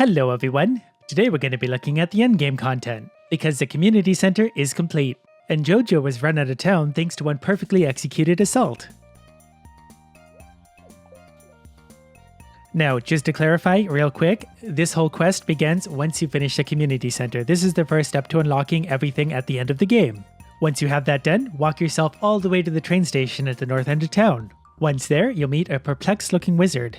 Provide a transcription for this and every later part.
Hello everyone! Today we're going to be looking at the endgame content, because the community center is complete, and Jojo was run out of town thanks to one perfectly executed assault. Now, just to clarify real quick, this whole quest begins once you finish the community center. This is the first step to unlocking everything at the end of the game. Once you have that done, walk yourself all the way to the train station at the north end of town. Once there, you'll meet a perplexed looking wizard.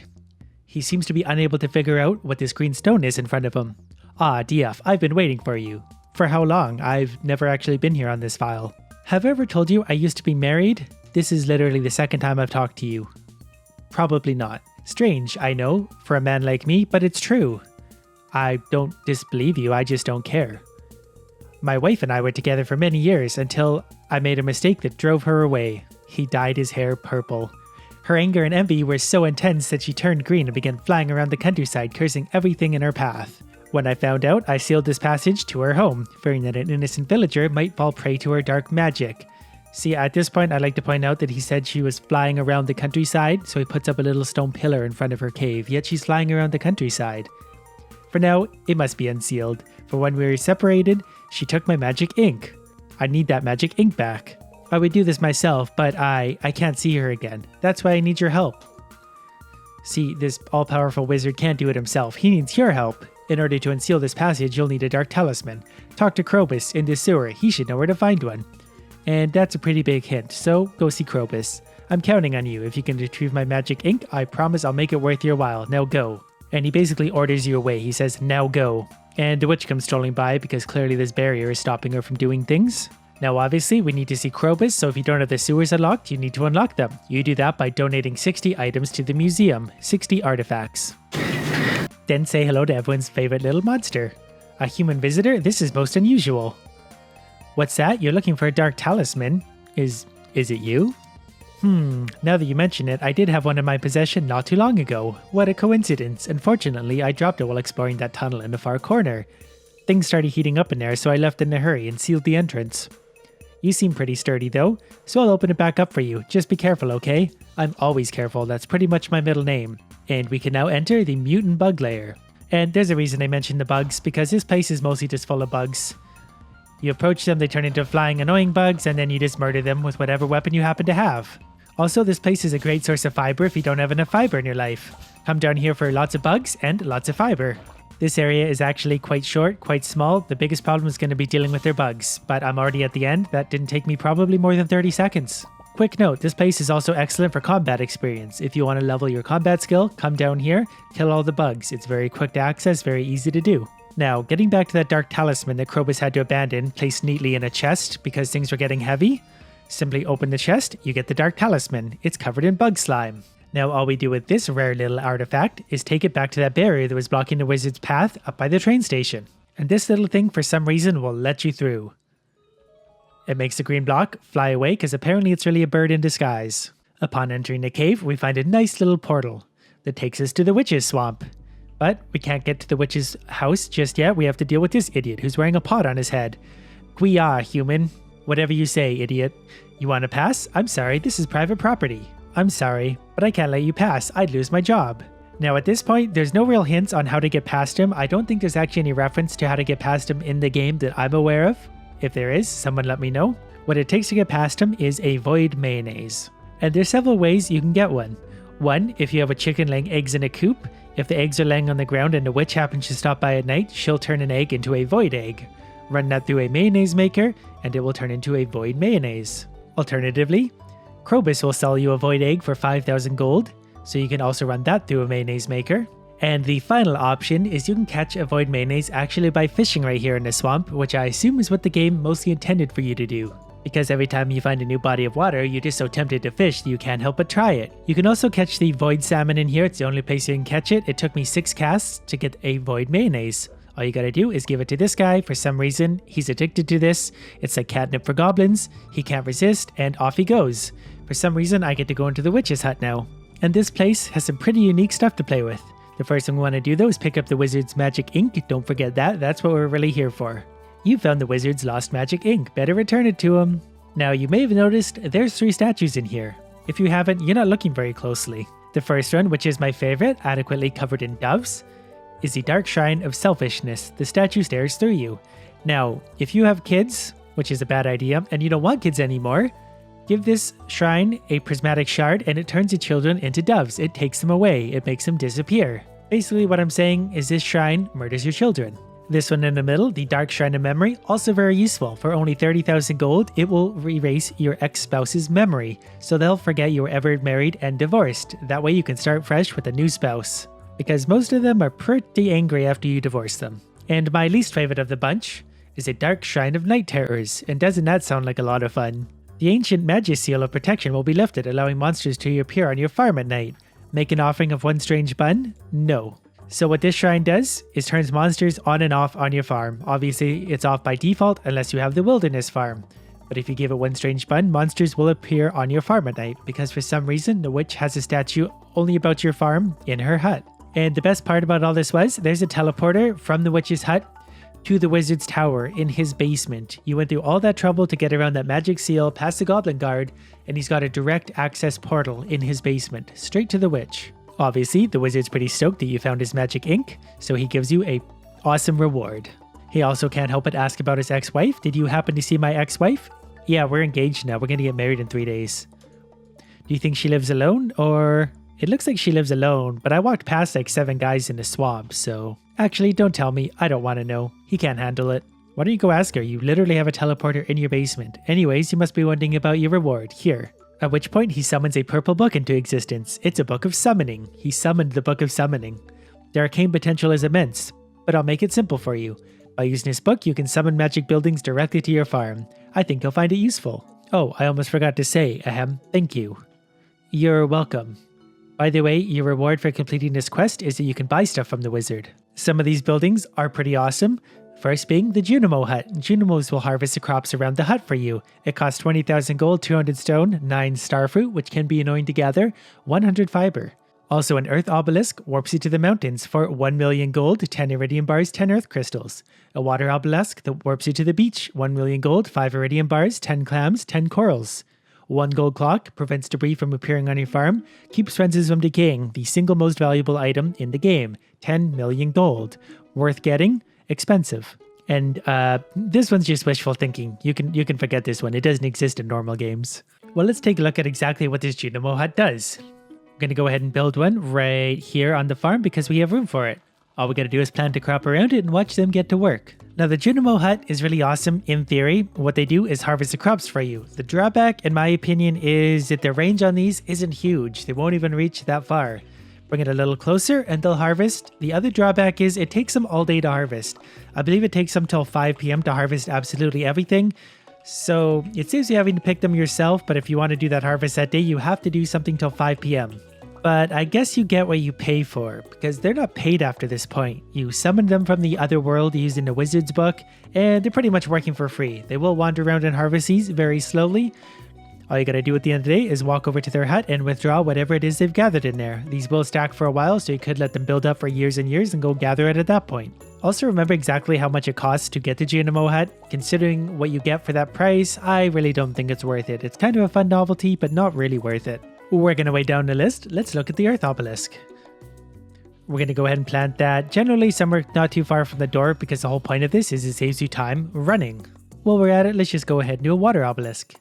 He seems to be unable to figure out what this green stone is in front of him. Ah, DF, I've been waiting for you. For how long? I've never actually been here on this file. Have I ever told you I used to be married? This is literally the second time I've talked to you. Probably not. Strange, I know, for a man like me, but it's true. I don't disbelieve you, I just don't care. My wife and I were together for many years until I made a mistake that drove her away. He dyed his hair purple. Her anger and envy were so intense that she turned green and began flying around the countryside, cursing everything in her path. When I found out, I sealed this passage to her home, fearing that an innocent villager might fall prey to her dark magic. See, at this point, I'd like to point out that he said she was flying around the countryside, so he puts up a little stone pillar in front of her cave, yet she's flying around the countryside. For now, it must be unsealed, for when we were separated, she took my magic ink. I need that magic ink back. I would do this myself, but I can't see her again. That's why I need your help. See, this all-powerful wizard can't do it himself. He needs your help. In order to unseal this passage, you'll need a Dark Talisman. Talk to Krobus in the sewer. He should know where to find one. And that's a pretty big hint, so go see Krobus. I'm counting on you. If you can retrieve my magic ink, I promise I'll make it worth your while. Now go. And he basically orders you away. He says, now go. And the witch comes strolling by because clearly this barrier is stopping her from doing things. Now obviously we need to see Krobus, so if you don't have the sewers unlocked, you need to unlock them. You do that by donating 60 items to the museum, 60 artifacts. Then say hello to everyone's favorite little monster. A human visitor? This is most unusual. What's that? You're looking for a Dark Talisman? Is it you? Now that you mention it, I did have one in my possession not too long ago. What a coincidence. Unfortunately, I dropped it while exploring that tunnel in the far corner. Things started heating up in there, so I left in a hurry and sealed the entrance. You seem pretty sturdy though, so I'll open it back up for you. Just be careful, okay? I'm always careful, that's pretty much my middle name. And we can now enter the Mutant Bug Lair. And there's a reason I mentioned the bugs, because this place is mostly just full of bugs. You approach them, they turn into flying annoying bugs, and then you just murder them with whatever weapon you happen to have. Also, this place is a great source of fiber if you don't have enough fiber in your life. Come down here for lots of bugs and lots of fiber. This area is actually quite short, quite small. The biggest problem is going to be dealing with their bugs, but I'm already at the end. That didn't take me probably more than 30 seconds. Quick note, this place is also excellent for combat experience. If you want to level your combat skill, come down here, kill all the bugs. It's very quick to access, very easy to do. Now, getting back to that Dark Talisman that Krobus had to abandon, placed neatly in a chest because things were getting heavy. Simply open the chest, you get the Dark Talisman. It's covered in bug slime. Now all we do with this rare little artifact is take it back to that barrier that was blocking the wizard's path up by the train station. And this little thing for some reason will let you through. It makes the green block fly away because apparently it's really a bird in disguise. Upon entering the cave, we find a nice little portal that takes us to the witch's swamp. But we can't get to the witch's house just yet. We have to deal with this idiot who's wearing a pot on his head. Gwiah, human. Whatever you say, idiot. You want to pass? I'm sorry, this is private property. I'm sorry, but I can't let you pass. I'd lose my job. Now at this point, there's no real hints on how to get past him. I don't think there's actually any reference to how to get past him in the game that I'm aware of. If there is, someone let me know. What it takes to get past him is a Void Mayonnaise. And there's several ways you can get one. One, if you have a chicken laying eggs in a coop, if the eggs are laying on the ground and the witch happens to stop by at night, she'll turn an egg into a void egg. Run that through a mayonnaise maker, and it will turn into a Void Mayonnaise. Alternatively, Krobus will sell you a void egg for 5,000 gold, so you can also run that through a mayonnaise maker. And the final option is you can catch a void mayonnaise actually by fishing right here in the swamp, which I assume is what the game mostly intended for you to do. Because every time you find a new body of water, you're just so tempted to fish that you can't help but try it. You can also catch the void salmon in here, it's the only place you can catch it. It took me 6 casts to get a void mayonnaise. All you gotta do is give it to this guy. For some reason, he's addicted to this. It's like catnip for goblins. He can't resist, and off he goes. For some reason, I get to go into the witch's hut now. And this place has some pretty unique stuff to play with. The first thing we want to do though is pick up the wizard's magic ink. Don't forget that, that's what we're really here for. You found the wizard's lost magic ink. Better return it to him. Now you may have noticed there's 3 statues in here. If you haven't, you're not looking very closely. The first one, which is my favorite, adequately covered in doves. is the Dark Shrine of Selfishness. The statue stares through you. Now, if you have kids, which is a bad idea, and you don't want kids anymore, give this shrine a prismatic shard and it turns the children into doves. It takes them away. It makes them disappear. Basically what I'm saying is this shrine murders your children. This one in the middle, the Dark Shrine of Memory, also very useful. For only 30,000 gold, it will erase your ex-spouse's memory, so they'll forget you were ever married and divorced. That way you can start fresh with a new spouse, because most of them are pretty angry after you divorce them. And my least favorite of the bunch is a Dark Shrine of Night Terrors, and doesn't that sound like a lot of fun? The ancient magic seal of protection will be lifted, allowing monsters to appear on your farm at night. Make an offering of one strange bun? No. So what this shrine does is turns monsters on and off on your farm. Obviously, it's off by default unless you have the wilderness farm. But if you give it one strange bun, monsters will appear on your farm at night, because for some reason, the witch has a statue only about your farm in her hut. And the best part about all this was, there's a teleporter from the witch's hut to the wizard's tower in his basement. You went through all that trouble to get around that magic seal, past the goblin guard, and he's got a direct access portal in his basement, straight to the witch. Obviously, the wizard's pretty stoked that you found his magic ink, so he gives you a awesome reward. He also can't help but ask about his ex-wife. Did you happen to see my ex-wife? Yeah, we're engaged now. We're gonna get married in 3 days. Do you think she lives alone, or... It looks like she lives alone, but I walked past like 7 guys in the swamp, so... Actually, don't tell me. I don't want to know. He can't handle it. Why don't you go ask her? You literally have a teleporter in your basement. Anyways, you must be wondering about your reward. Here. At which point, he summons a purple book into existence. It's a book of summoning. He summoned the book of summoning. The arcane potential is immense, but I'll make it simple for you. By using this book, you can summon magic buildings directly to your farm. I think you'll find it useful. Oh, I almost forgot to say, thank you. You're welcome. By the way, your reward for completing this quest is that you can buy stuff from the wizard. Some of these buildings are pretty awesome. First being the Jun Mo Hut. Junimos will harvest the crops around the hut for you. It costs 20,000 gold, 200 stone, 9 starfruit, which can be annoying to gather, 100 fiber. Also an earth obelisk warps you to the mountains for 1 million gold, 10 iridium bars, 10 earth crystals. A water obelisk that warps you to the beach, 1 million gold, 5 iridium bars, 10 clams, 10 corals. 1 gold clock prevents debris from appearing on your farm, keeps fences from decaying, the single most valuable item in the game, 10 million gold. Worth getting? Expensive. And this one's just wishful thinking. You can forget this one. It doesn't exist in normal games. Well, let's take a look at exactly what this Jun Mo Hut does. We're going to go ahead and build one right here on the farm because we have room for it. All we got to do is plant a crop around it and watch them get to work. Now the Jun Mo Hut is really awesome in theory. What they do is harvest the crops for you. The drawback, in my opinion, is that the range on these isn't huge. They won't even reach that far. Bring it a little closer and they'll harvest. The other drawback is it takes them all day to harvest. I believe it takes them till 5 p.m. to harvest absolutely everything. So it saves you having to pick them yourself, but if you want to do that harvest that day, you have to do something till 5 p.m. But I guess you get what you pay for, because they're not paid after this point. You summon them from the other world using the wizard's book, and they're pretty much working for free. They will wander around and harvest these very slowly. All you gotta do at the end of the day is walk over to their hut and withdraw whatever it is they've gathered in there. These will stack for a while, so you could let them build up for years and years and go gather it at that point. Also remember exactly how much it costs to get the Jun Mo Hut. Considering what you get for that price, I really don't think it's worth it. It's kind of a fun novelty, but not really worth it. Working our way down the list, let's look at the Earth Obelisk. We're going to go ahead and plant that generally somewhere not too far from the door because the whole point of this is it saves you time running. While we're at it, let's just go ahead and do a Water Obelisk.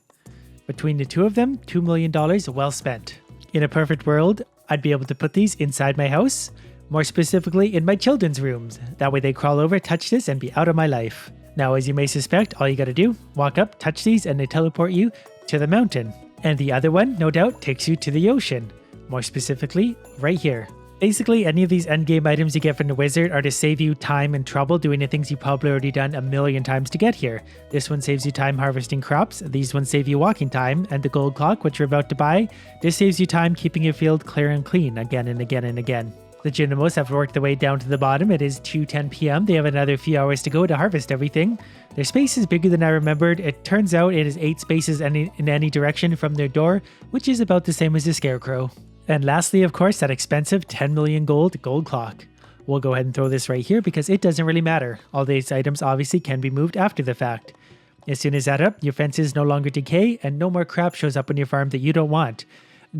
Between the two of them, $2 million well spent. In a perfect world, I'd be able to put these inside my house, more specifically in my children's rooms. That way they crawl over, touch this, and be out of my life. Now, as you may suspect, all you gotta do, walk up, touch these, and they teleport you to the mountain. And the other one, no doubt, takes you to the ocean. More specifically, right here. Basically, any of these endgame items you get from the wizard are to save you time and trouble doing the things you've probably already done a million times to get here. This one saves you time harvesting crops, these ones save you walking time, and the gold clock, which you're about to buy, this saves you time keeping your field clear and clean again and again and again. The Junimos have worked their way down to the bottom. It is 2:10 p.m. They have another few hours to go to harvest everything. Their space is bigger than I remembered. It turns out it is 8 spaces in any direction from their door, which is about the same as the Scarecrow. And lastly, of course, that expensive 10 million gold clock. We'll go ahead and throw this right here because it doesn't really matter. All these items obviously can be moved after the fact. As soon as that up, your fences no longer decay and no more crap shows up on your farm that you don't want.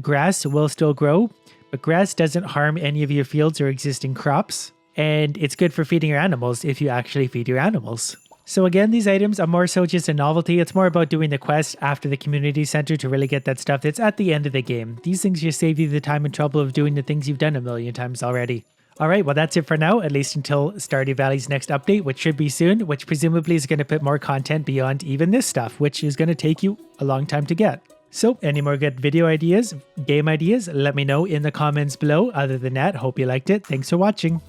Grass will still grow, but grass doesn't harm any of your fields or existing crops. And it's good for feeding your animals if you actually feed your animals. So again, these items are more so just a novelty. It's more about doing the quest after the community center to really get that stuff that's at the end of the game. These things just save you the time and trouble of doing the things you've done a million times already. Alright, well that's it for now, at least until Stardew Valley's next update, which should be soon, which presumably is going to put more content beyond even this stuff, which is going to take you a long time to get. So, any more good video ideas, game ideas, let me know in the comments below. Other than that, hope you liked it. Thanks for watching.